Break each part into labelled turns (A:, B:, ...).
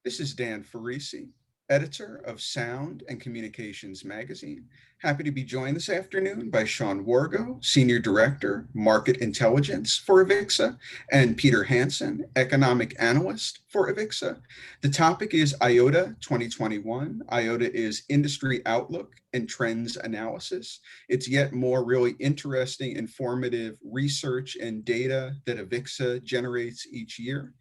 A: This is Dan Farisi, editor of Sound and Communications magazine. Happy to be joined this afternoon by Sean Wargo, Senior Director, Market Intelligence for AVIXA, and Peter Hansen, Economic Analyst for AVIXA. The topic is IOTA 2021. IOTA is Industry Outlook and Trends Analysis. It's yet more really interesting, informative research and data that AVIXA generates each year.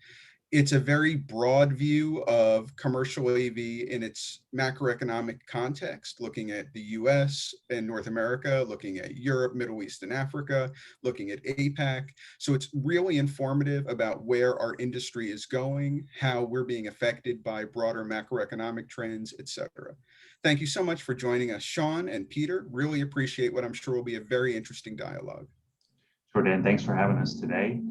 A: It's a very broad view of commercial AV in its macroeconomic context, looking at the US and North America, looking at Europe, Middle East, and Africa, looking at APAC. So it's really informative about where our industry is going, how we're being affected by broader macroeconomic trends, et cetera. Thank you so much for joining us, Sean and Peter. Really appreciate what I'm sure will be a very interesting dialogue.
B: Sure, Dan, thanks for having us today.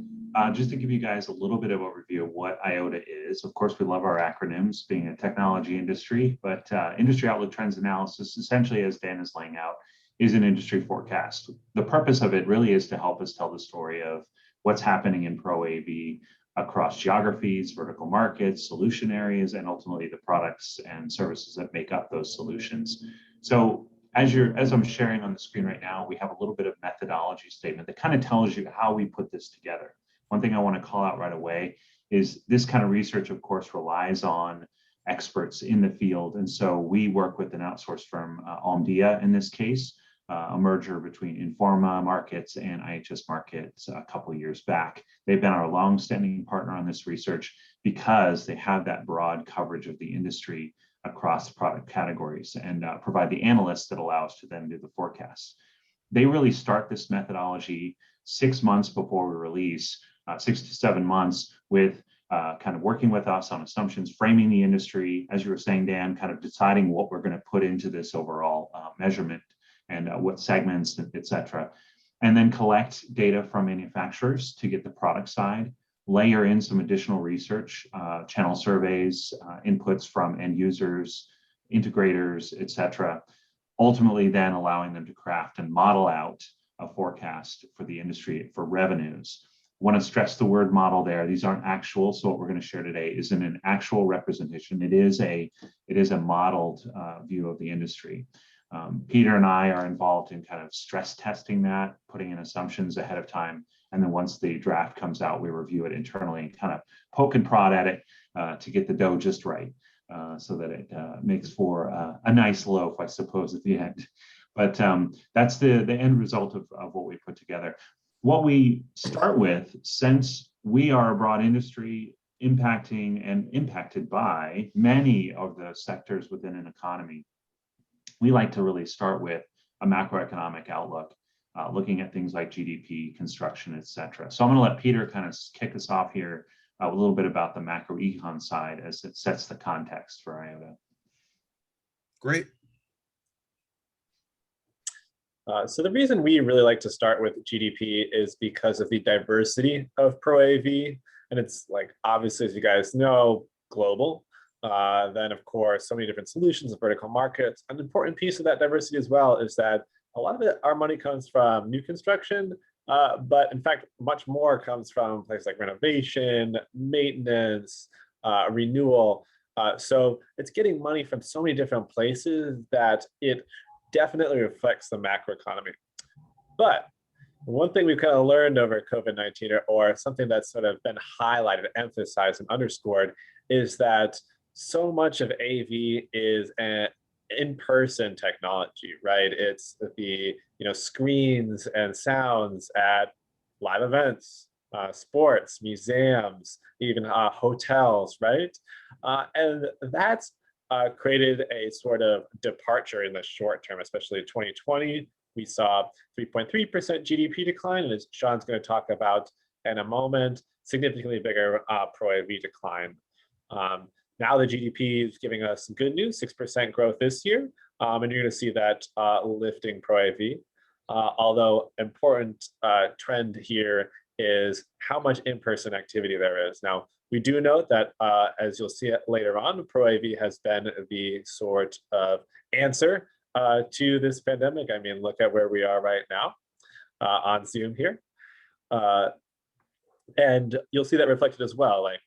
B: Just to give you guys a little bit of overview of what IOTA is. Of course, we love our acronyms being a technology industry, but Industry Outlook Trends Analysis, essentially, as Dan is laying out, is an industry forecast. The purpose of it really is to help us tell the story of what's happening in Pro AV across geographies, vertical markets, solution areas, and ultimately the products and services that make up those solutions. So as I'm sharing on the screen right now, we have a little bit of methodology statement that kind of tells you how we put this together. One thing I want to call out right away is this kind of research, of course, relies on experts in the field. And so we work with an outsourced firm, Omdia in this case, a merger between Informa Markets and IHS Markets a couple of years back. They've been our longstanding partner on this research because they have that broad coverage of the industry across product categories and provide the analysts that allow us to then do the forecasts. They really start this methodology 6 months before we release, 6 to 7 months with kind of working with us on assumptions, framing the industry, as you were saying, Dan, kind of deciding what we're going to put into this overall measurement and what segments, et cetera. And then collect data from manufacturers to get the product side, layer in some additional research, channel surveys, inputs from end users, integrators, et cetera, ultimately then allowing them to craft and model out a forecast for the industry for revenues. I want to stress the word model there. These aren't actual, so what we're going to share today isn't an actual representation. It is a modeled view of the industry. Peter and I are involved in kind of stress testing that, putting in assumptions ahead of time, and then once the draft comes out, we review it internally and kind of poke and prod at it to get the dough just right, so that it makes for a nice loaf, I suppose, at the end. But that's the end result of what we put together. What we start with, since we are a broad industry impacting and impacted by many of the sectors within an economy, we like to really start with a macroeconomic outlook, looking at things like GDP, construction, et cetera. So I'm going to let Peter kind of kick us off here a little bit about the macroecon side as it sets the context for IOTA.
A: Great.
C: So the reason we really like to start with GDP is because of the diversity of Pro AV, and it's like, obviously, as you guys know, global. Then of course, so many different solutions and vertical markets. An important piece of that diversity as well is that a lot of our money comes from new construction, but in fact, much more comes from places like renovation, maintenance, renewal. So it's getting money from so many different places that it definitely reflects the macroeconomy. But one thing we've kind of learned over COVID-19, or something that's sort of been highlighted, emphasized, and underscored, is that so much of AV is an in-person technology, right? It's the screens and sounds at live events, sports, museums, even hotels, right? And that's created a sort of departure in the short term, especially in 2020. We saw 3.3% GDP decline, and as Sean's going to talk about in a moment, significantly bigger Pro AV decline. Now the GDP is giving us good news, 6% growth this year, and you're going to see that lifting Pro AV. Although important trend here is how much in-person activity there is. Now, we do note that, as you'll see it later on, Pro AV has been the sort of answer to this pandemic. I mean, look at where we are right now on Zoom here. And you'll see that reflected as well. Like,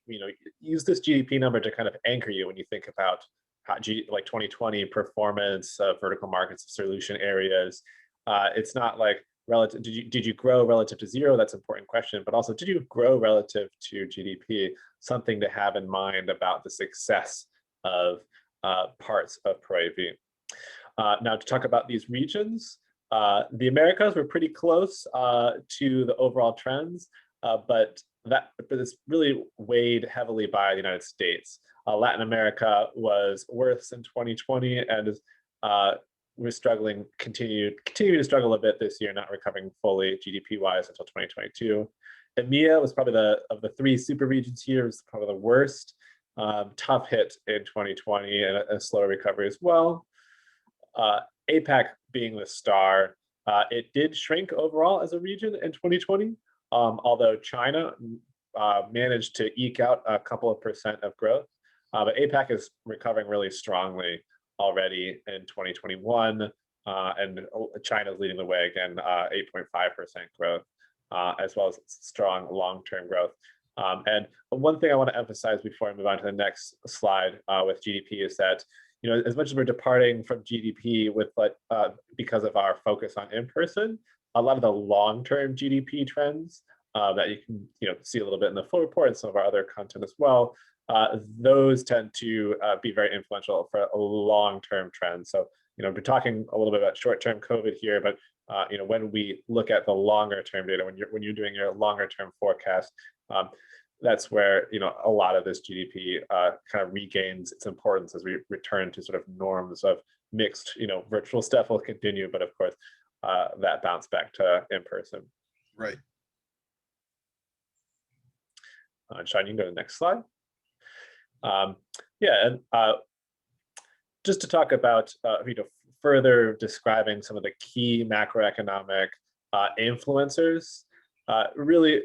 C: use this GDP number to kind of anchor you when you think about how like 2020 performance of vertical markets, solution areas. It's not like relative, did you grow relative to zero? That's an important question, but also did you grow relative to GDP? Something to have in mind about the success of parts of Pro-AV. Now to talk about these regions, the Americas were pretty close to the overall trends, but it's really weighed heavily by the United States. Latin America was worse in 2020 and we're struggling, continue to struggle a bit this year, not recovering fully GDP-wise until 2022. EMEA was probably of the three super regions here, was probably the worst. Tough hit in 2020 and a slower recovery as well. APAC being the star, it did shrink overall as a region in 2020, although China managed to eke out a couple of % of growth. But APAC is recovering really strongly already in 2021, and China's leading the way again, 8.5% growth, as well as strong long-term growth. And one thing I want to emphasize before I move on to the next slide with GDP is that, you know, as much as we're departing from GDP with because of our focus on in-person, a lot of the long-term GDP trends that you can see a little bit in the full report and some of our other content as well, those tend to be very influential for a long-term trend. So, we're talking a little bit about short-term COVID here, but when we look at the longer-term data, when you're doing your longer-term forecast, that's where a lot of this GDP kind of regains its importance as we return to sort of norms of mixed, virtual stuff will continue, but of course that bounce back to in-person.
A: Right.
C: Sean, you can go to the next slide. Just to talk about further describing some of the key macroeconomic influencers, really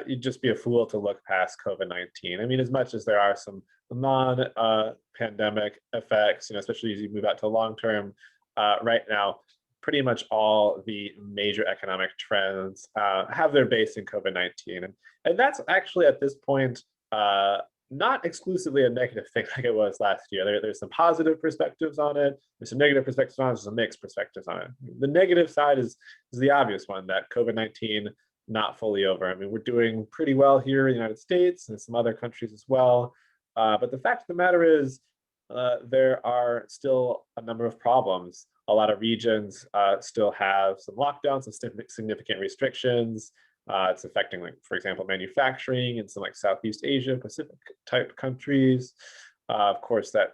C: you'd just be a fool to look past COVID-19. I mean, as much as there are some non-pandemic effects, especially as you move out to long-term, right now, pretty much all the major economic trends have their base in COVID-19. And that's actually at this point, not exclusively a negative thing like it was last year. There's some positive perspectives on it. There's some negative perspectives on it. There's some mixed perspectives on it. The negative side is the obvious one, that COVID-19 not fully over. I mean, we're doing pretty well here in the United States and some other countries as well. But the fact of the matter is there are still a number of problems. A lot of regions still have some lockdowns and significant restrictions. It's affecting, like, for example, manufacturing in some like Southeast Asia, Pacific type countries. Of course, that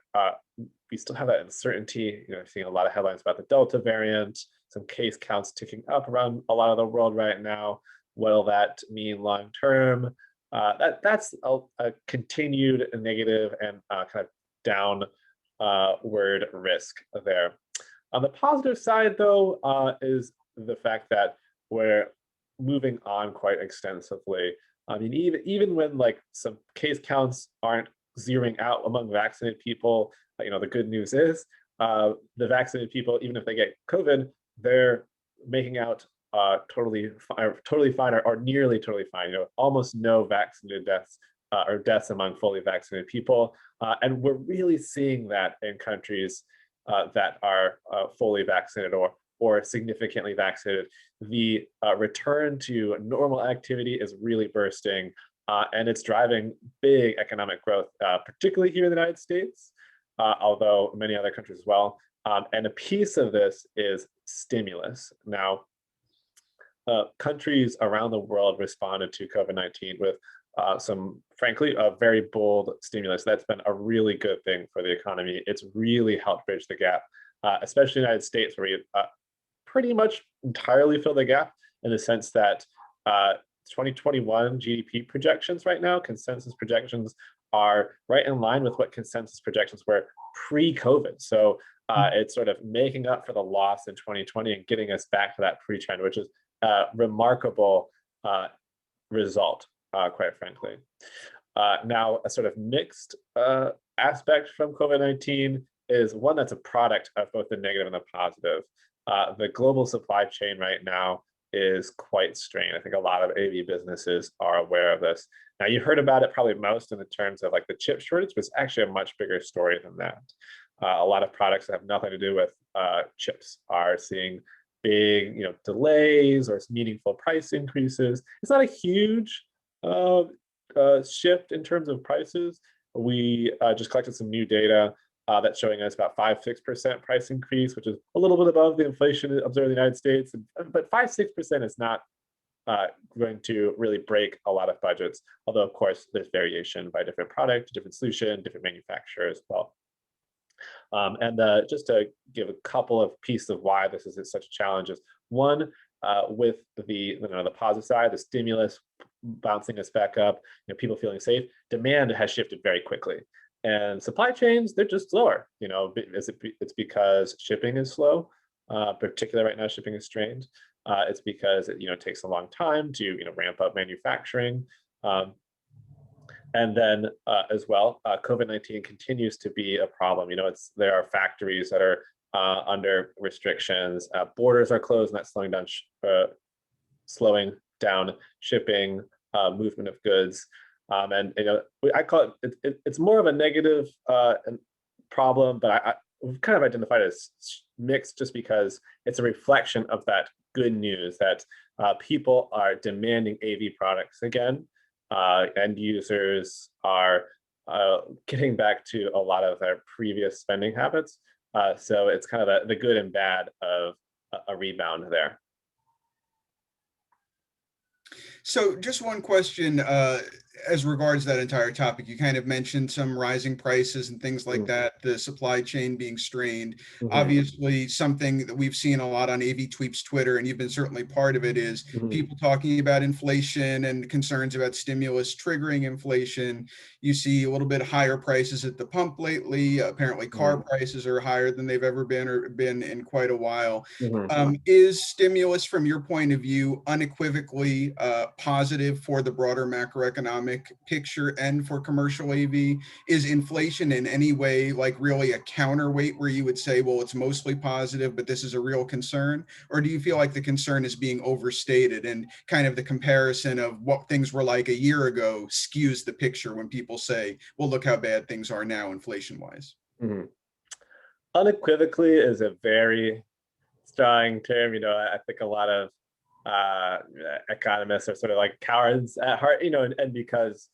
C: we still have that uncertainty. Seeing a lot of headlines about the Delta variant, some case counts ticking up around a lot of the world right now. What'll that mean long term? That's a continued negative and kind of downward risk there. On the positive side, though, is the fact that we're moving on quite extensively. I mean, even when like some case counts aren't zeroing out among vaccinated people, the good news is the vaccinated people, even if they get COVID, they're making out totally fine or nearly totally fine. Almost no vaccinated deaths or deaths among fully vaccinated people, and we're really seeing that in countries that are fully vaccinated or significantly vaccinated. The return to normal activity is really bursting, and it's driving big economic growth, particularly here in the United States, although many other countries as well. And a piece of this is stimulus. Now, countries around the world responded to COVID-19 with some, frankly, a very bold stimulus. That's been a really good thing for the economy. It's really helped bridge the gap, especially in the United States, where we pretty much entirely fill the gap in the sense that 2021 GDP projections right now, consensus projections, are right in line with what consensus projections were pre-COVID. So it's sort of making up for the loss in 2020 and getting us back to that pre-trend, which is a remarkable result, quite frankly. Now, a sort of mixed aspect from COVID-19 is one that's a product of both the negative and the positive. The global supply chain right now is quite strained. I think a lot of AV businesses are aware of this. Now, you heard about it probably most in the terms of like the chip shortage, but it's actually a much bigger story than that. A lot of products that have nothing to do with chips are seeing big, delays or meaningful price increases. It's not a huge shift in terms of prices. We just collected some new data that's showing us about 5-6% price increase, which is a little bit above the inflation observed in the United States. But 5-6% is not going to really break a lot of budgets. Although, of course, there's variation by different product, different solution, different manufacturer as well. And just to give a couple of pieces of why this is such a challenge is one, with the positive side, the stimulus bouncing us back up, people feeling safe, demand has shifted very quickly. And supply chains, they're just slower. It's because shipping is slow, particularly right now, shipping is strained. It's because it takes a long time to ramp up manufacturing. And then as well, COVID-19 continues to be a problem. There are factories that are under restrictions. Borders are closed, and that's slowing down shipping, movement of goods. And I call it's more of a negative problem, but we've kind of identified it as mixed just because it's a reflection of that good news that people are demanding AV products again. End users are getting back to a lot of their previous spending habits. So it's kind of the good and bad of a rebound there.
A: So just one question as regards that entire topic. You kind of mentioned some rising prices and things like that, the supply chain being strained. Obviously, something that we've seen a lot on AV Tweep's Twitter, and you've been certainly part of it, is people talking about inflation and concerns about stimulus triggering inflation. You see a little bit higher prices at the pump lately. Apparently, car prices are higher than they've ever been or been in quite a while. Is stimulus, from your point of view, unequivocally positive for the broader macroeconomic picture and for commercial AV? Is inflation in any way like really a counterweight where you would say, well, it's mostly positive, but this is a real concern? Or do you feel like the concern is being overstated and kind of the comparison of what things were like a year ago skews the picture when people say, well, look how bad things are now inflation-wise?
C: Unequivocally is a very strong term. I think a lot of economists are sort of like cowards at heart, and because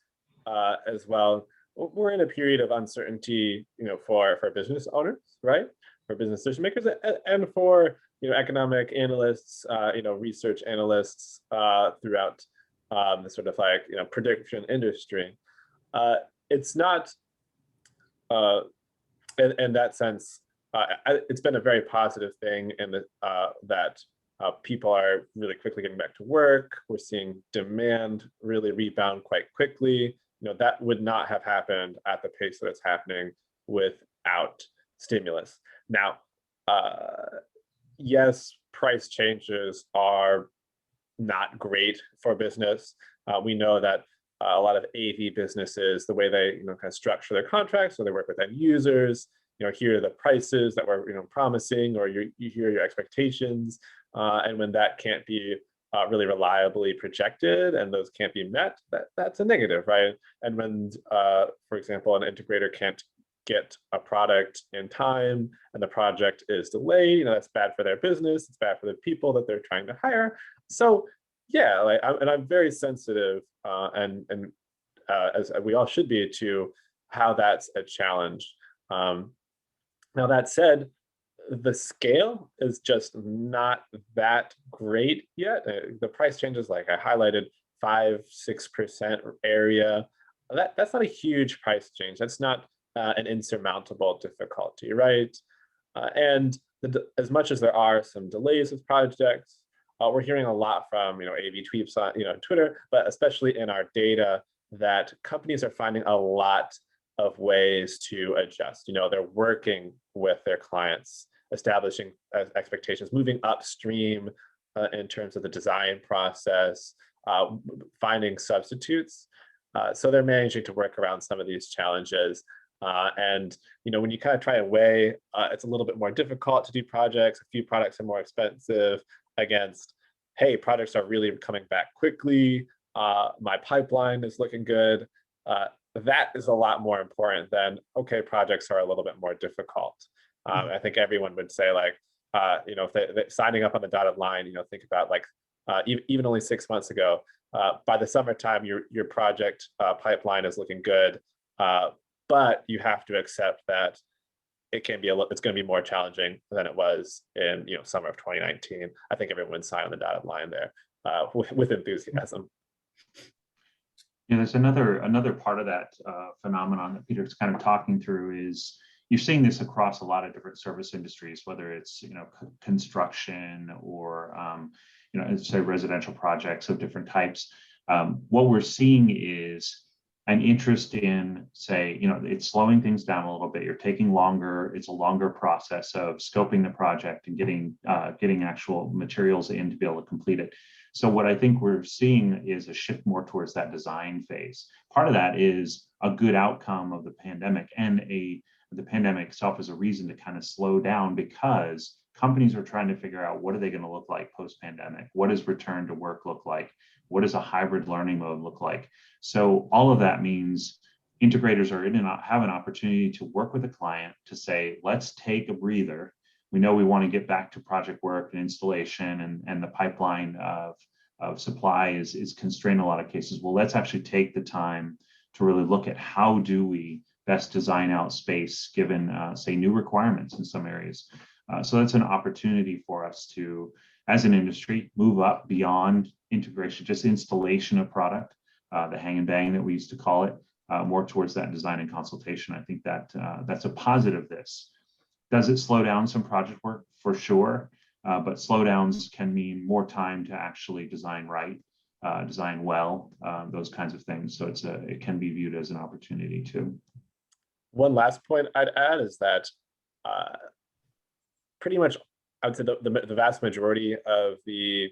C: as well, we're in a period of uncertainty, for business owners, right? For business decision makers and for, economic analysts, research analysts throughout the sort of like, prediction industry. It's not, in that sense, it's been a very positive thing in that people are really quickly getting back to work. We're seeing demand really rebound quite quickly. That would not have happened at the pace that it's happening without stimulus. Now, yes, price changes are not great for business. We know that a lot of AV businesses, the way they kind of structure their contracts, so they work with end users, here are the prices that we're promising, or you hear your expectations, and when that can't be really reliably projected and those can't be met, that's a negative, right? And when, for example, an integrator can't get a product in time and the project is delayed, that's bad for their business, it's bad for the people that they're trying to hire. So yeah, I'm very sensitive, and as we all should be, to how that's a challenge. Now that said, the scale is just not that great yet. The price changes, like I highlighted, 5-6% area. That's not a huge price change. That's not an insurmountable difficulty, right? And as much as there are some delays with projects, we're hearing a lot from AV Tweeps on Twitter, but especially in our data, that companies are finding a lot of ways to adjust. They're working with their clients, establishing expectations, moving upstream in terms of the design process, finding substitutes. So they're managing to work around some of these challenges. And when you kind of try and weigh, it's a little bit more difficult to do projects. A few products are more expensive against, hey, projects are really coming back quickly. My pipeline is looking good. That is a lot more important than, okay, projects are a little bit more difficult. I think everyone would say like, if they signing up on the dotted line, think about like, even only 6 months ago, by the summertime, your project pipeline is looking good, but you have to accept that it's going to be more challenging than it was in summer of 2019. I think everyone would sign on the dotted line there with enthusiasm.
B: There's another part of that phenomenon that Peter's kind of talking through is you're seeing this across a lot of different service industries, whether it's construction or say residential projects of different types. What we're seeing is an interest in, say, it's slowing things down a little bit. You're taking longer. It's a longer process of scoping the project and getting actual materials in to be able to complete it. So what I think we're seeing is a shift more towards that design phase. Part of that is a good outcome of the pandemic, and the pandemic itself is a reason to kind of slow down, because companies are trying to figure out what are they going to look like post-pandemic? What does return to work look like? What does a hybrid learning mode look like? So all of that means integrators have an opportunity to work with a client to say, let's take a breather. We know we want to get back to project work and installation, and the pipeline of supply is constrained in a lot of cases. Well, let's actually take the time to really look at how do we best design out space given, say, new requirements in some areas. So that's an opportunity for us to, as an industry, move up beyond integration, just installation of product, the hang and bang that we used to call it, more towards that design and consultation. I think that that's a positive of this. Does it slow down some project work? For sure, but slowdowns can mean more time to actually design right, design well, those kinds of things. So it can be viewed as an opportunity too.
C: One last point I'd add is that pretty much, I would say the vast majority of the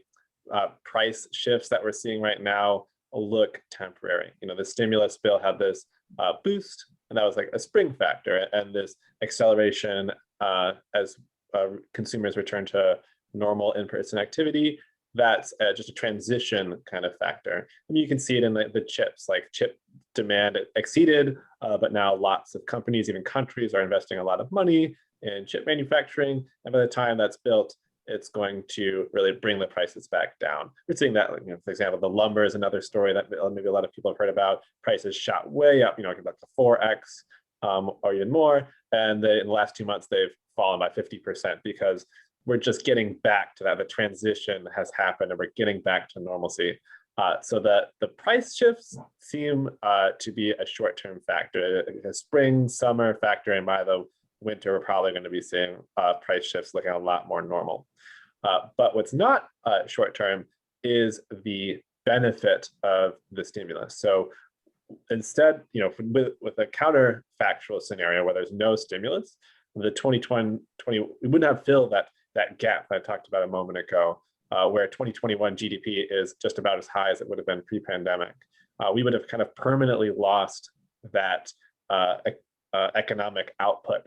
C: price shifts that we're seeing right now look temporary. The stimulus bill had this boost, and that was like a spring factor, and this acceleration as consumers return to normal in-person activity. That's just a transition kind of factor. I mean, you can see it in the chips, like chip demand exceeded, but now lots of companies, even countries, are investing a lot of money in chip manufacturing. And by the time that's built, it's going to really bring the prices back down. We're seeing that, for example, the lumber is another story that maybe a lot of people have heard about. Prices shot way up, like about the 4x or even more. And in the last 2 months, they've fallen by 50% because we're just getting back to that. The transition has happened and we're getting back to normalcy. So that the price shifts seem to be a short-term factor, a spring, summer factor, and by the winter, we're probably going to be seeing price shifts looking a lot more normal. But what's not short-term is the benefit of the stimulus. So instead, with a counterfactual scenario where there's no stimulus, the 2020, we wouldn't have filled that gap I talked about a moment ago, where 2021 GDP is just about as high as it would have been pre-pandemic. We would have kind of permanently lost that economic output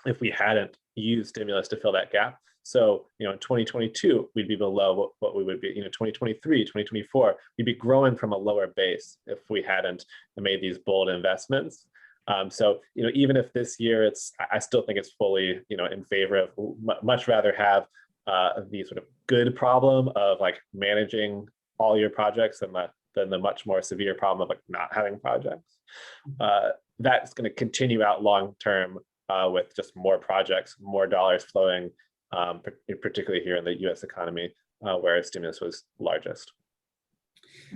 C: if we hadn't used stimulus to fill that gap. So, in 2022, we'd be below what we would be, 2023, 2024, we'd be growing from a lower base if we hadn't made these bold investments. So, even if this year I still think it's fully, in favor of, much rather have the sort of good problem of like managing all your projects than the much more severe problem of like not having projects. That's going to continue out long term with just more projects, more dollars flowing, particularly here in the US economy, where stimulus was largest.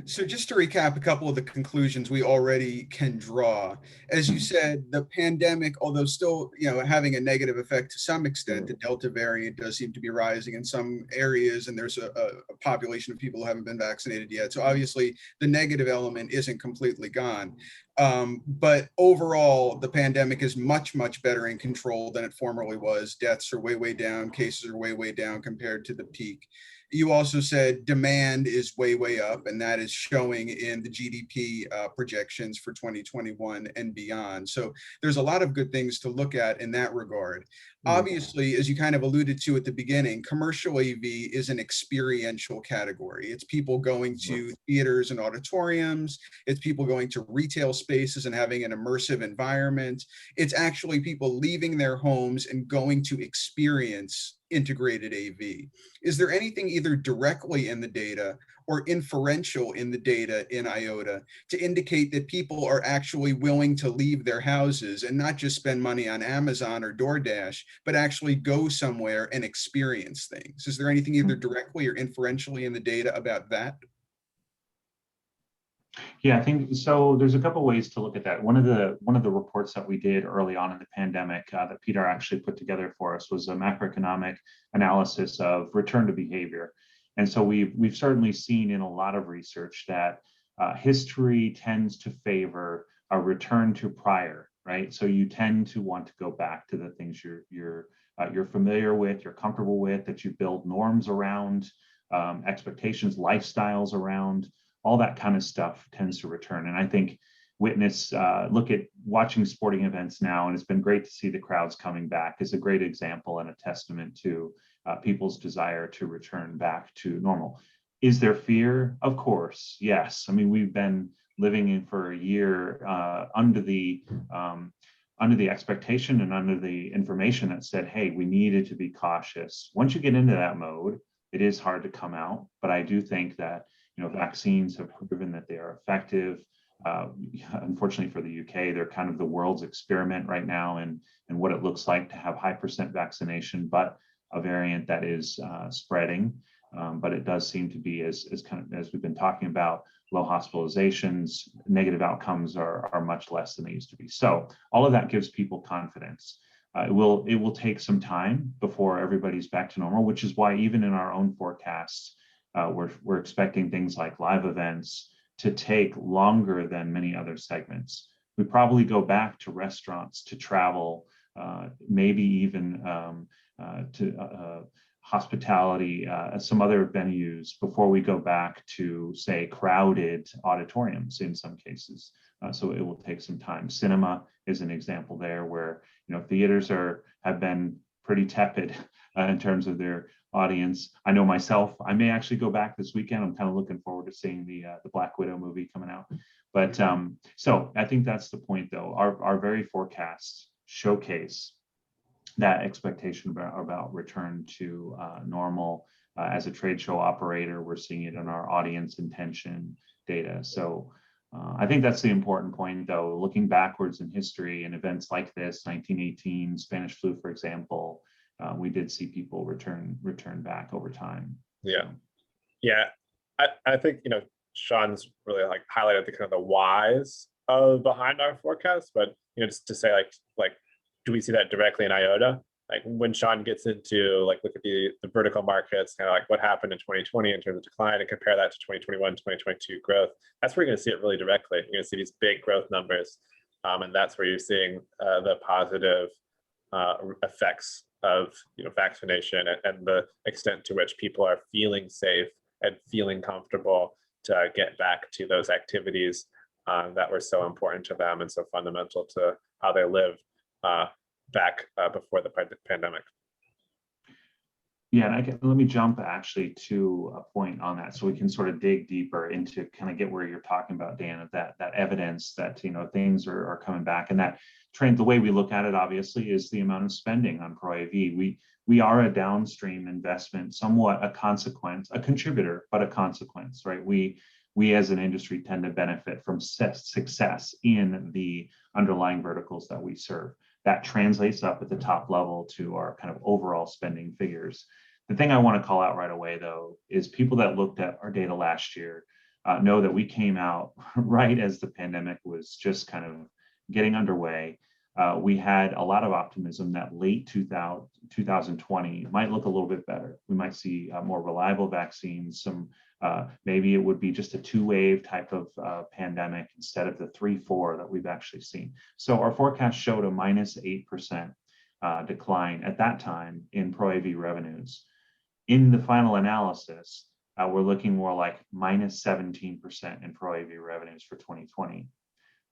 A: So just to recap a couple of the conclusions we already can draw, as you said, the pandemic, although still, having a negative effect to some extent, the Delta variant does seem to be rising in some areas, and there's a population of people who haven't been vaccinated yet. So obviously the negative element isn't completely gone. But overall, the pandemic is much, much better in control than it formerly was. Deaths are way, way down. Cases are way, way down compared to the peak. You also said demand is way, way up, and that is showing in the GDP projections for 2021 and beyond. So there's a lot of good things to look at in that regard. Obviously, as you kind of alluded to at the beginning, commercial AV is an experiential category. It's people going to theaters and auditoriums. It's people going to retail spaces and having an immersive environment. It's actually people leaving their homes and going to experience integrated AV. Is there anything either directly in the data or inferential in the data in IOTA to indicate that people are actually willing to leave their houses and not just spend money on Amazon or DoorDash, but actually go somewhere and experience things? Is there anything either directly or inferentially in the data about that?
B: Yeah, I think so. There's a couple ways to look at that. One of the reports that we did early on in the pandemic that Peter actually put together for us was a macroeconomic analysis of return to behavior. And so we've certainly seen in a lot of research that history tends to favor a return to prior, right? So you tend to want to go back to the things you're familiar with, you're comfortable with, that you build norms around, expectations, lifestyles around. All that kind of stuff tends to return. And I think look at watching sporting events now, and it's been great to see the crowds coming back, is a great example and a testament to people's desire to return back to normal. Is there fear? Of course, yes. I mean, we've been living in for a year under the expectation and under the information that said, hey, we needed to be cautious. Once you get into that mode, it is hard to come out. But I do think that vaccines have proven that they are effective. Unfortunately for the UK, they're kind of the world's experiment right now and what it looks like to have high % vaccination, but a variant that is spreading. But it does seem to be, as we've been talking about, low hospitalizations, negative outcomes are much less than they used to be. So all of that gives people confidence. It will take some time before everybody's back to normal, which is why even in our own forecasts, we're expecting things like live events to take longer than many other segments. We probably go back to restaurants, to travel, maybe even to hospitality, some other venues before we go back to, say, crowded auditoriums in some cases. So it will take some time. Cinema is an example there where theaters have been pretty tepid in terms of their audience. I know myself, I may actually go back this weekend. I'm kind of looking forward to seeing the Black Widow movie coming out. But so I think that's the point, though. Our very forecasts showcase that expectation about return to normal. As a trade show operator, we're seeing it in our audience intention data. So I think that's the important point, though. Looking backwards in history and events like this, 1918, Spanish flu, for example, we did see people return back over time.
C: Yeah, yeah. I think Sean's really highlighted the kind of the whys of behind our forecast, but just to say like do we see that directly in IOTA? Like when Sean gets into look at the vertical markets, kind of like what happened in 2020 in terms of decline, and compare that to 2021, 2022 growth, that's where you're going to see it really directly. You're going to see these big growth numbers, and that's where you're seeing the positive effects of vaccination and the extent to which people are feeling safe and feeling comfortable to get back to those activities that were so important to them and so fundamental to how they lived back before the pandemic.
B: Yeah, and let me jump actually to a point on that, so we can sort of dig deeper into kind of get where you're talking about, Dan, of that evidence that things are coming back, and that trend. The way we look at it, obviously, is the amount of spending on Pro AV. We are a downstream investment, somewhat a consequence, a contributor, but a consequence, right? We as an industry tend to benefit from success in the underlying verticals that we serve. That translates up at the top level to our kind of overall spending figures. The thing I want to call out right away, though, is people that looked at our data last year know that we came out right as the pandemic was just kind of getting underway. We had a lot of optimism that late 2020 might look a little bit better. We might see more reliable vaccines, maybe it would be just a 2-wave type of pandemic instead of the 3-4 that we've actually seen. So our forecast showed a -8% decline at that time in Pro AV revenues. In the final analysis, we're looking more like minus 17% in Pro AV revenues for 2020.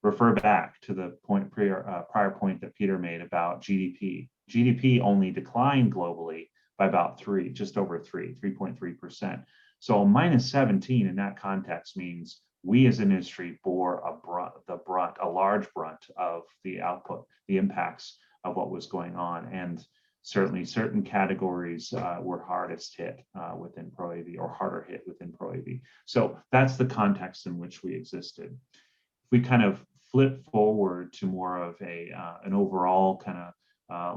B: Refer back to the prior point that Peter made about GDP. GDP only declined globally by about just over 3.3%. So a minus 17 in that context means we as an industry bore a large brunt of the output, the impacts of what was going on. And certainly certain categories were hardest hit within Pro AV, or harder hit within Pro AV. So that's the context in which we existed. If we kind of flip forward to more of an overall kind of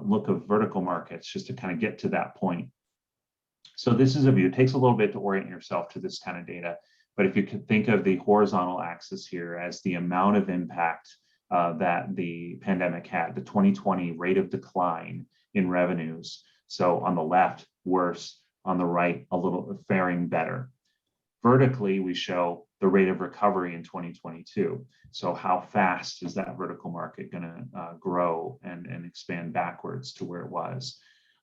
B: look of vertical markets, just to kind of get to that point. So this is a view. It takes a little bit to orient yourself to this kind of data, but if you could think of the horizontal axis here as the amount of impact that the pandemic had, the 2020 rate of decline in revenues. So on the left, worse; on the right, a little faring better. Vertically, we show the rate of recovery in 2022. So how fast is that vertical market going to grow and expand backwards to where it was?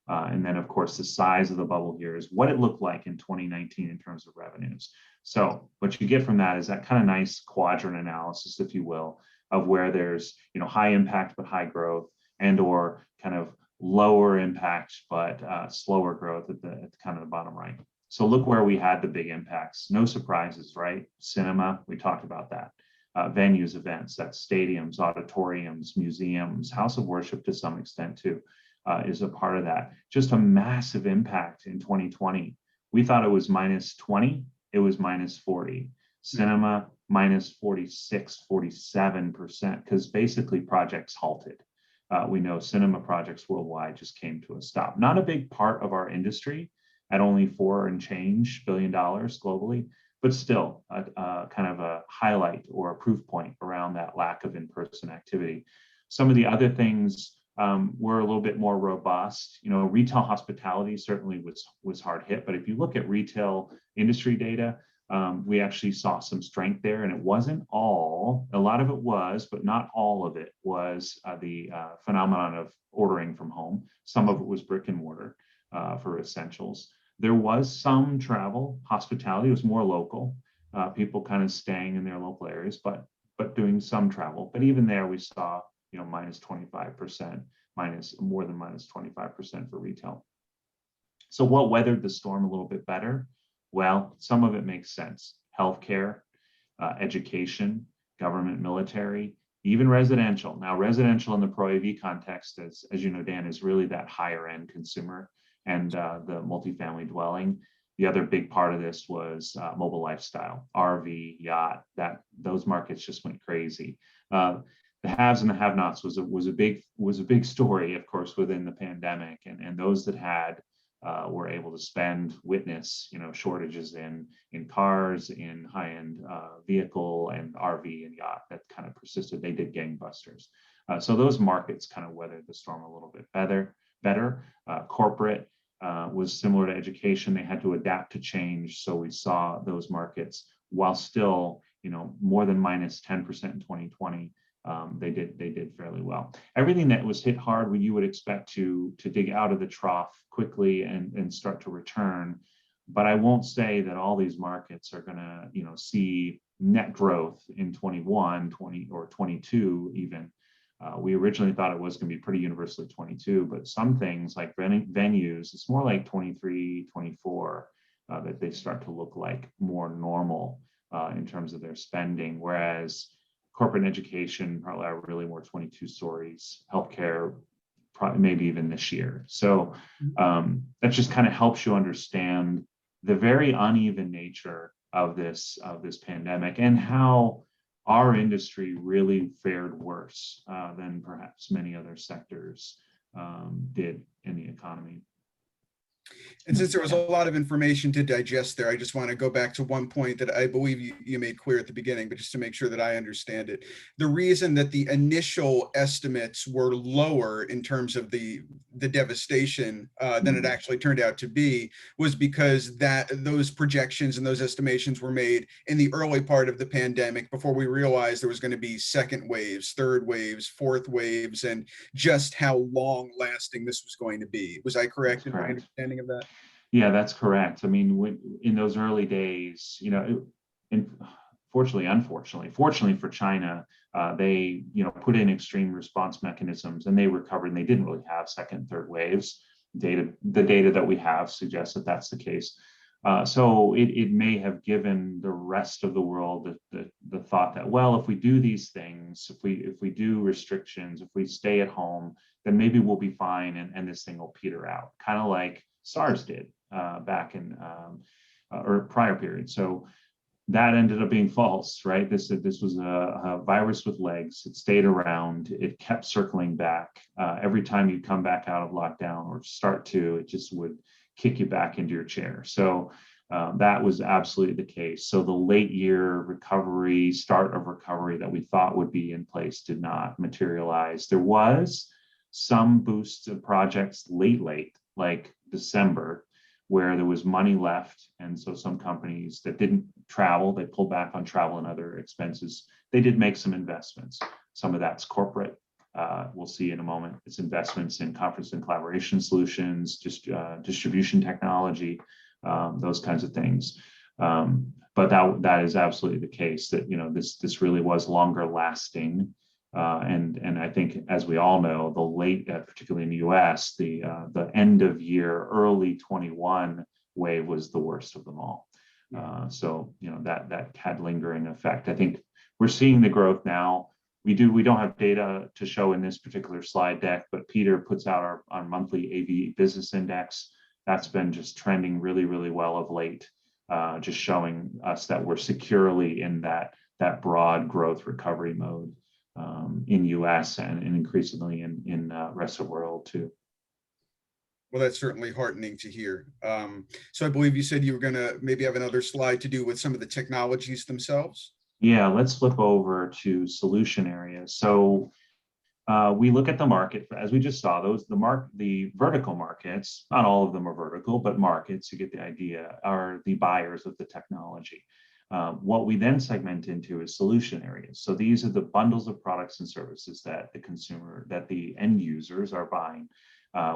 B: And then, of course, the size of the bubble here is what it looked like in 2019 in terms of revenues. So what you get from that is that kind of nice quadrant analysis, if you will, of where there's high impact but high growth, and or kind of lower impact but slower growth at the kind of the bottom right. So look where we had the big impacts. No surprises, right? Cinema, we talked about that. Venues, events, that's stadiums, auditoriums, museums, house of worship to some extent too, is a part of that. Just a massive impact in 2020. We thought it was minus 20, it was minus 40. Cinema, minus 46, 47%, because basically projects halted. We know cinema projects worldwide just came to a stop. Not a big part of our industry, at only $4 and change billion globally, but still kind of a highlight or a proof point around that lack of in-person activity. Some of the other things were a little bit more robust. Retail hospitality certainly was hard hit, but if you look at retail industry data, we actually saw some strength there, and it wasn't all. A lot of it was, but not all of it was the phenomenon of ordering from home. Some of it was brick and mortar for essentials. There was some travel. Hospitality was more local, people kind of staying in their local areas, but doing some travel. But even there, we saw minus 25%, more than minus 25% for retail. So what weathered the storm a little bit better? Well, some of it makes sense. Healthcare, education, government, military, even residential. Now, residential in the Pro AV context, as you know, Dan, is really that higher end consumer and the multifamily dwelling. The other big part of this was mobile lifestyle, RV, yacht. Those markets just went crazy. The haves and the have-nots was a big story, of course, within the pandemic, and those that had were able to witness shortages in cars, in high-end vehicle and RV and yacht. That kind of persisted. They did gangbusters. So those markets kind of weathered the storm a little bit better. Corporate was similar to education. They had to adapt to change. So we saw those markets, while still more than minus 10% in 2020. They did fairly well. Everything that was hit hard, when you would expect to dig out of the trough quickly and start to return. But I won't say that all these markets are going to see net growth in 21, 20, or 22 even. We originally thought it was going to be pretty universally 22, but some things like venues, it's more like 23, 24 that they start to look like more normal in terms of their spending, whereas corporate and education probably are really more 22 stories, healthcare, probably maybe even this year. So that just kind of helps you understand the very uneven nature of this pandemic, and how our industry really fared worse than perhaps many other sectors did in the economy.
A: And since there was a lot of information to digest there, I just want to go back to one point that I believe you made clear at the beginning, but just to make sure that I understand it. The reason that the initial estimates were lower in terms of the devastation than it actually turned out to be was because those projections and those estimations were made in the early part of the pandemic, before we realized there was going to be second waves, third waves, fourth waves, and just how long lasting this was going to be. Was I correct in my understanding of that?
B: Yeah, that's correct. I mean, in those early days, fortunately for China, they put in extreme response mechanisms and they recovered, and they didn't really have second, third waves. The data that we have suggests that that's the case. So it may have given the rest of the world the thought that, well, if we do these things, if we do restrictions, if we stay at home, then maybe we'll be fine, and this thing will peter out, kind of like SARS did back in or prior period. So that ended up being false, right? This was a virus with legs. It stayed around. It kept circling back. Every time you come back out of lockdown or start to, it just would kick you back into your chair. So that was absolutely the case. So the late year recovery, start of recovery that we thought would be in place did not materialize. There was some boost of projects late, like December, where there was money left. And so some companies that didn't travel, they pulled back on travel and other expenses. They did make some investments. Some of that's corporate. We'll see in a moment. It's investments in conference and collaboration solutions, just distribution technology, those kinds of things. But that is absolutely the case, that this really was longer lasting. And I think, as we all know, the late, particularly in the U.S., the end of year, early 21 wave was the worst of them all. So that had lingering effect. I think we're seeing the growth now. We don't have data to show in this particular slide deck, but Peter puts out our monthly AV Business Index. That's been just trending really, really well of late, just showing us that we're securely in that broad growth recovery mode. In US and increasingly in rest of the world too.
A: Well, that's certainly heartening to hear. So I believe you said you were going to maybe have another slide to do with some of the technologies themselves.
B: Yeah, let's flip over to solution areas. So we look at the market, as we just saw, the vertical markets, not all of them are vertical, but markets, you get the idea, are the buyers of the technology. What we then segment into is solution areas. So these are the bundles of products and services that the end users are buying.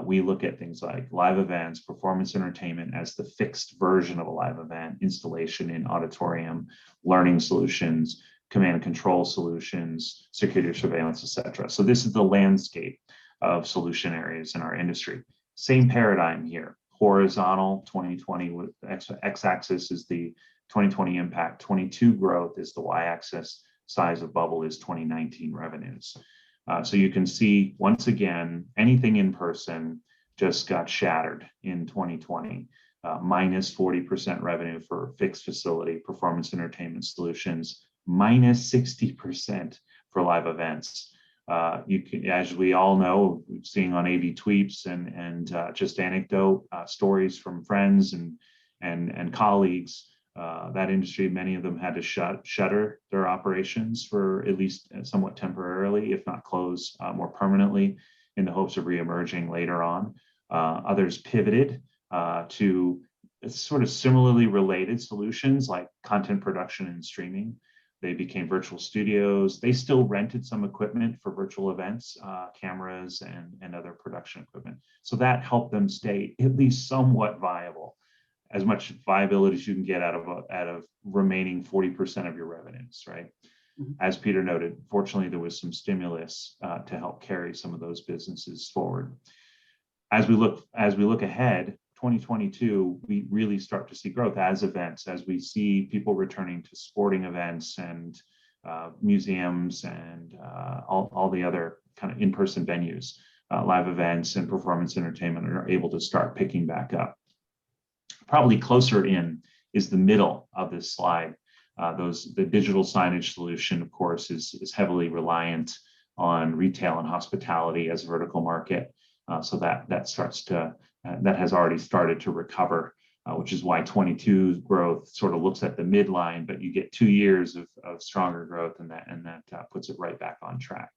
B: We look at things like live events, performance entertainment as the fixed version of a live event, installation in auditorium, learning solutions, command and control solutions, security surveillance, etc. So this is the landscape of solution areas in our industry. Same paradigm here. Horizontal 2020 with x-axis is the 2020 impact, 22 growth is the y-axis, size of bubble is 2019 revenues. So you can see, once again, anything in person just got shattered in 2020. Minus 40% revenue for fixed facility performance entertainment solutions, minus 60% for live events. You can, as we all know, seeing on AV Tweeps and just anecdote stories from friends and colleagues, that industry, many of them had to shutter their operations for at least somewhat temporarily, if not close more permanently, in the hopes of reemerging later on. Others pivoted to sort of similarly related solutions like content production and streaming. They became virtual studios. They still rented some equipment for virtual events, cameras and other production equipment. So that helped them stay at least somewhat viable, as much viability as you can get out of remaining 40% of your revenues, right? Mm-hmm. As Peter noted, fortunately, there was some stimulus to help carry some of those businesses forward. As we look ahead, 2022, we really start to see growth as we see people returning to sporting events and museums and all the other kind of in-person venues, live events and performance entertainment are able to start picking back up. Probably closer in is the middle of this slide. The digital signage solution, of course, is heavily reliant on retail and hospitality as a vertical market. So that has already started to recover, which is why 22's growth sort of looks at the midline, but you get 2 years of stronger growth, and that puts it right back on track.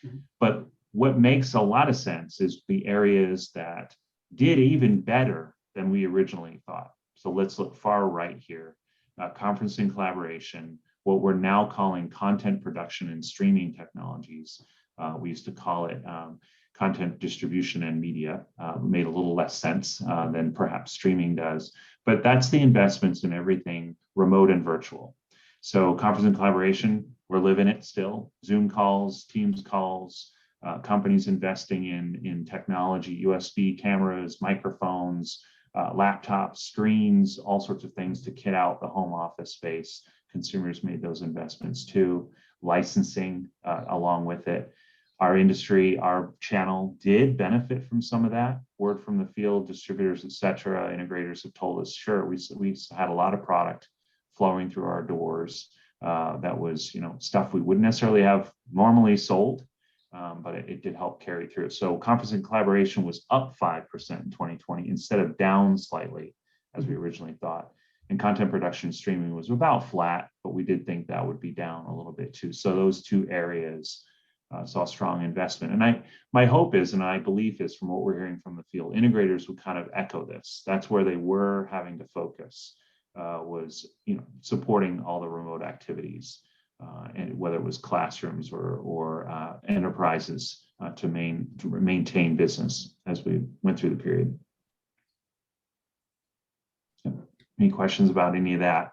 B: Mm-hmm. But what makes a lot of sense is the areas that did even better than we originally thought. So let's look far right here. Conference and collaboration, what we're now calling content production and streaming technologies. We used to call it content distribution and media. Made a little less sense than perhaps streaming does, but that's the investments in everything remote and virtual. So conference and collaboration, we're living it still. Zoom calls, Teams calls, companies investing in technology, USB cameras, microphones, laptops, screens, all sorts of things to kit out the home office space. Consumers made those investments too. Licensing along with it. Our industry, our channel did benefit from some of that. Word from the field, distributors, et cetera, integrators have told us, sure, we had a lot of product flowing through our doors that was, stuff we wouldn't necessarily have normally sold, but it did help carry through. So conference and collaboration was up 5% in 2020 instead of down slightly as we originally thought. And content production streaming was about flat, but we did think that would be down a little bit too. So those two areas saw strong investment. And my hope is, and my belief is from what we're hearing from the field, integrators would kind of echo this. That's where they were having to focus, was supporting all the remote activities, and whether it was classrooms or enterprises to maintain business as we went through the period. Any questions about any of that?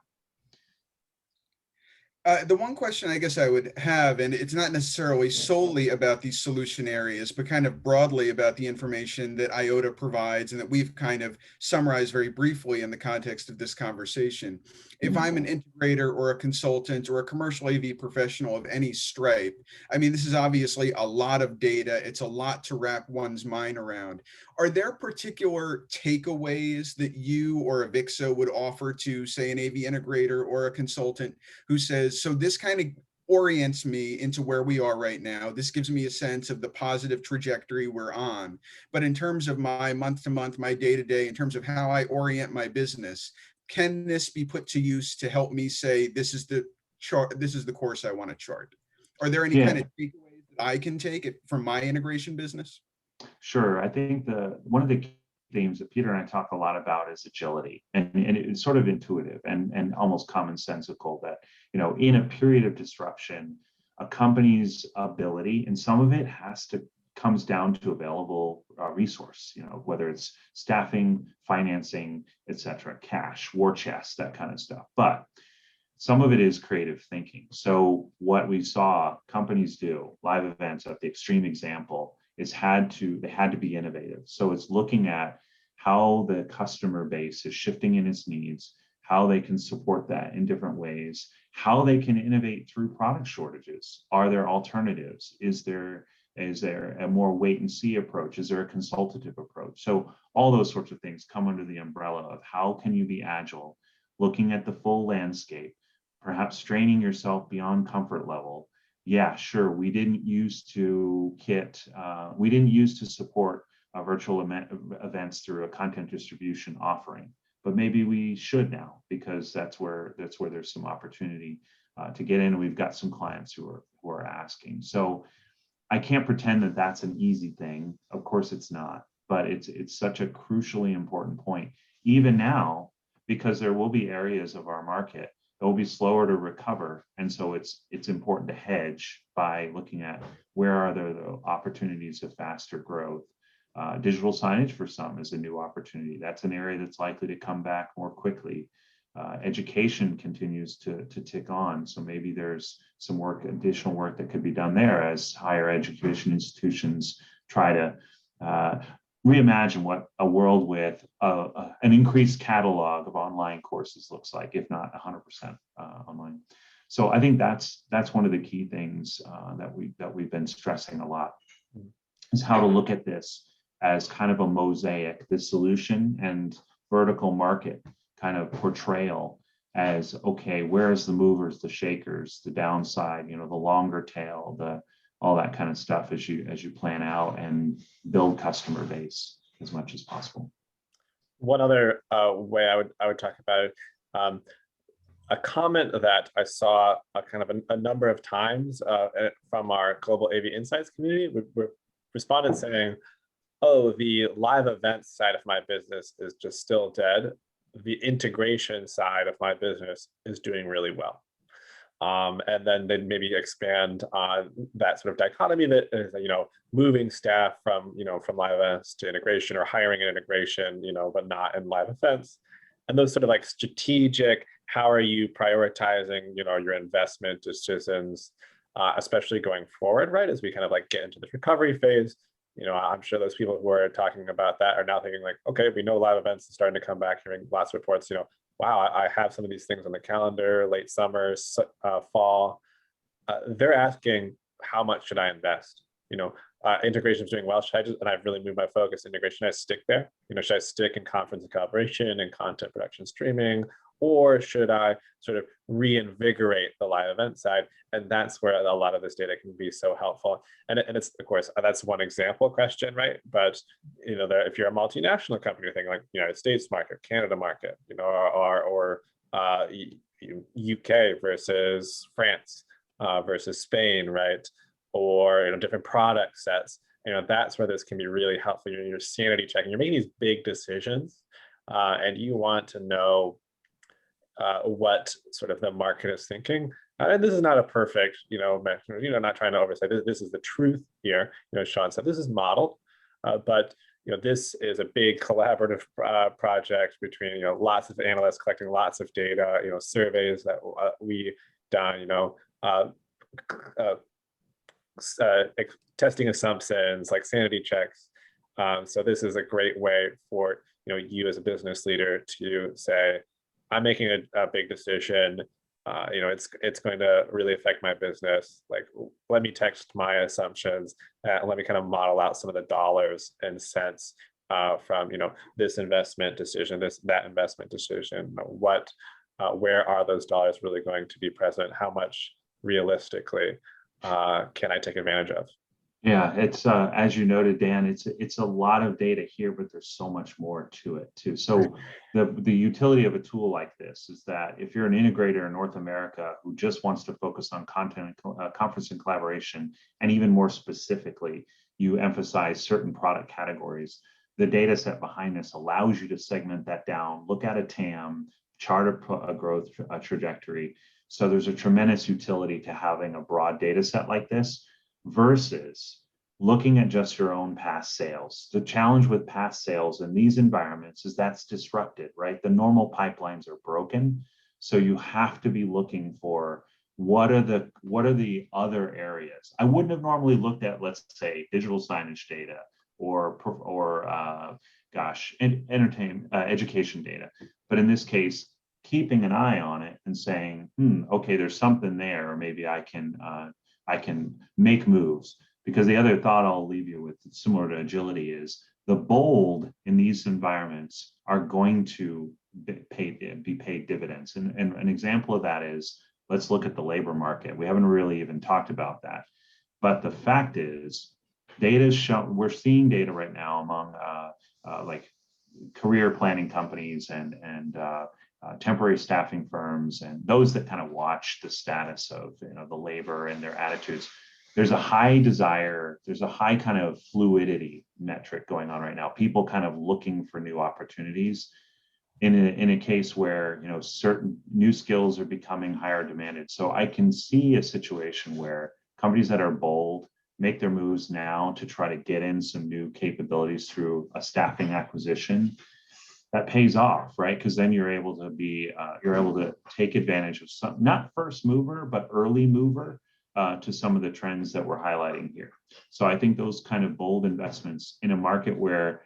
A: The one question I guess I would have, and it's not necessarily solely about these solution areas, but kind of broadly about the information that IOTA provides and that we've kind of summarized very briefly in the context of this conversation. If I'm an integrator or a consultant or a commercial AV professional of any stripe, I mean, this is obviously a lot of data. It's a lot to wrap one's mind around. Are there particular takeaways that you or AVIXA would offer to, say, an AV integrator or a consultant who says, so this kind of orients me into where we are right now. This gives me a sense of the positive trajectory we're on. But in terms of my month to month, my day to day, in terms of how I orient my business, can this be put to use to help me say, this is the chart, this is the course I want to chart? Are there any kind of takeaways that I can take from my integration business?
B: Sure. I think one of the themes that Peter and I talk a lot about is agility, and it's sort of intuitive and almost commonsensical that, in a period of disruption, a company's ability, and some of it comes down to available resource, whether it's staffing, financing, et cetera, cash, war chest, that kind of stuff. But some of it is creative thinking. So what we saw companies do, live events at the extreme example, is they had to be innovative. So it's looking at how the customer base is shifting in its needs, how they can support that in different ways, how they can innovate through product shortages. Are there alternatives? Is there a more wait and see approach? Is there a consultative approach? So all those sorts of things come under the umbrella of how can you be agile, looking at the full landscape, perhaps straining yourself beyond comfort level. Yeah, sure. We didn't use to support virtual events through a content distribution offering, but maybe we should now, because that's where there's some opportunity to get in. And we've got some clients who are asking. So I can't pretend that that's an easy thing. Of course it's not, but it's such a crucially important point, even now, because there will be areas of our market it will be slower to recover. And so it's important to hedge by looking at where are there the opportunities of faster growth. Digital signage for some is a new opportunity. That's an area that's likely to come back more quickly. Education continues to tick on. So maybe there's some additional work that could be done there as higher education institutions try to reimagine what a world with an increased catalog of online courses looks like, if not 100% online. So I think that's one of the key things that we've been stressing a lot, is how to look at this as kind of a mosaic, the solution and vertical market kind of portrayal as, okay, where's the movers, the shakers, the downside, the longer tail, all that kind of stuff as you plan out and build customer base as much as possible.
C: One other way I would talk about it, a comment that I saw kind of a number of times from our Global AV Insights community, we responded saying, oh, the live events side of my business is just still dead. The integration side of my business is doing really well. And then they'd maybe expand on that sort of dichotomy that is, moving staff from, from live events to integration, or hiring an integration, but not in live events. And those sort of like strategic, how are you prioritizing, your investment decisions, especially going forward, right? As we kind of like get into this recovery phase, I'm sure those people who are talking about that are now thinking like, okay, we know live events are starting to come back, hearing lots of reports, wow, I have some of these things on the calendar, late summer, fall. They're asking, how much should I invest? Integration is doing well. Should I just, and I've really moved my focus, integration, should I stick there? Should I stick in conference and collaboration and content production streaming? Or should I sort of reinvigorate the live event side? And that's where a lot of this data can be so helpful. And it's, of course, that's one example question, right? But, if you're a multinational company, you're thinking like United States market, Canada market, or UK versus France versus Spain, right? Or, different product sets, that's where this can be really helpful. You're sanity checking, you're making these big decisions, and you want to know what sort of the market is thinking. And this is not a perfect, not trying to oversight. This is the truth here. Sean said this is modeled, but this is a big collaborative project between lots of analysts collecting lots of data, surveys that we done, testing assumptions, like sanity checks. So this is a great way for you as a business leader to say, I'm making a big decision. It's going to really affect my business. Like, let me text my assumptions and let me kind of model out some of the dollars and cents from this investment decision, that investment decision. Where are those dollars really going to be present? How much realistically can I take advantage of?
B: Yeah, it's as you noted, Dan, it's a lot of data here, but there's so much more to it too. So the utility of a tool like this is that if you're an integrator in North America who just wants to focus on content, conference and collaboration, and even more specifically, you emphasize certain product categories, the data set behind this allows you to segment that down, look at a TAM, chart a growth trajectory. So there's a tremendous utility to having a broad data set like this, versus looking at just your own past sales. The challenge with past sales in these environments is that's disrupted, right? The normal pipelines are broken. So you have to be looking for what are the other areas. I wouldn't have normally looked at, let's say, digital signage data or education data. But in this case, keeping an eye on it and saying, okay, there's something there, or maybe I can make moves. Because the other thought I'll leave you with, similar to agility, is the bold in these environments are going to be paid dividends. And an example of that is, let's look at the labor market. We haven't really even talked about that. But the fact is, data is shown, we're seeing data right now among like career planning companies and temporary staffing firms and those that kind of watch the status of the labor and their attitudes. There's a high desire, there's a high kind of fluidity metric going on right now. People kind of looking for new opportunities in a case where certain new skills are becoming higher demanded. So I can see a situation where companies that are bold make their moves now to try to get in some new capabilities through a staffing acquisition. That pays off, right? Because then you're able to take advantage of some, not first mover, but early mover to some of the trends that we're highlighting here. So I think those kind of bold investments in a market where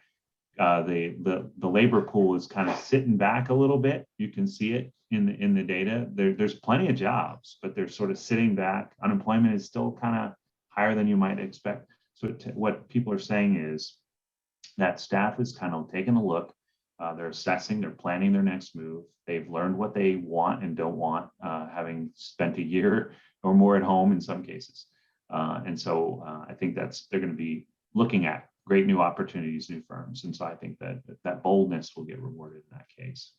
B: the labor pool is kind of sitting back a little bit, you can see it in the data. There's plenty of jobs, but they're sort of sitting back. Unemployment is still kind of higher than you might expect. So what people are saying is that staff is kind of taking a look. They're assessing, they're planning their next move. They've learned what they want and don't want, having spent a year or more at home in some cases. And so I think they're going to be looking at great new opportunities, new firms. And so I think that boldness will get rewarded in that case.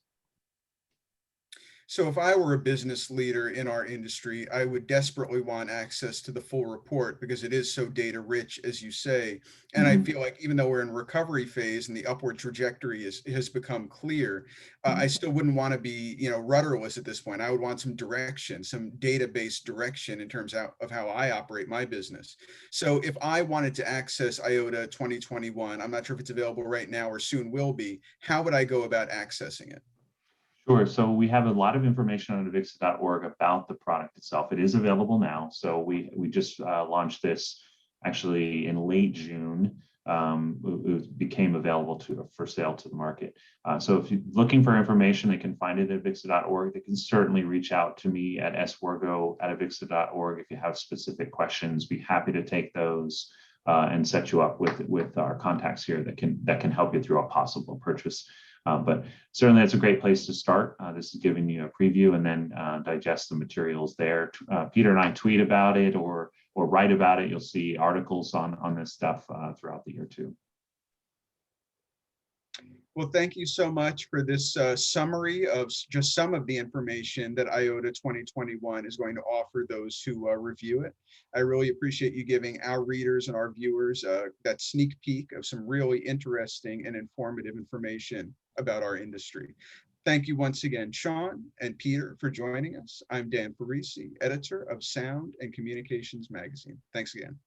A: So if I were a business leader in our industry, I would desperately want access to the full report because it is so data rich, as you say. And I
B: Mhm.
A: feel like even though we're in recovery phase and the upward trajectory has become clear, I still wouldn't want to be, rudderless at this point. I would want some direction, some data-based direction in terms of how I operate my business. So if I wanted to access IOTA 2021, I'm not sure if it's available right now or soon will be, how would I go about accessing it?
B: Sure. So we have a lot of information on avixa.org about the product itself. It is available now. So we just launched this actually in late June. It became available for sale to the market. So if you're looking for information, they can find it at avixa.org. They can certainly reach out to me at swargo@avixa.org if you have specific questions. Be happy to take those and set you up with our contacts here that can help you through a possible purchase. But certainly that's a great place to start. This is giving you a preview and then digest the materials there. Peter and I tweet about it or write about it. You'll see articles on this stuff throughout the year too.
A: Well, thank you so much for this summary of just some of the information that IOTA 2021 is going to offer those who review it. I really appreciate you giving our readers and our viewers that sneak peek of some really interesting and informative information about our industry. Thank you once again, Sean and Peter, for joining us. I'm Dan Parisi, editor of Sound and Communications Magazine. Thanks again.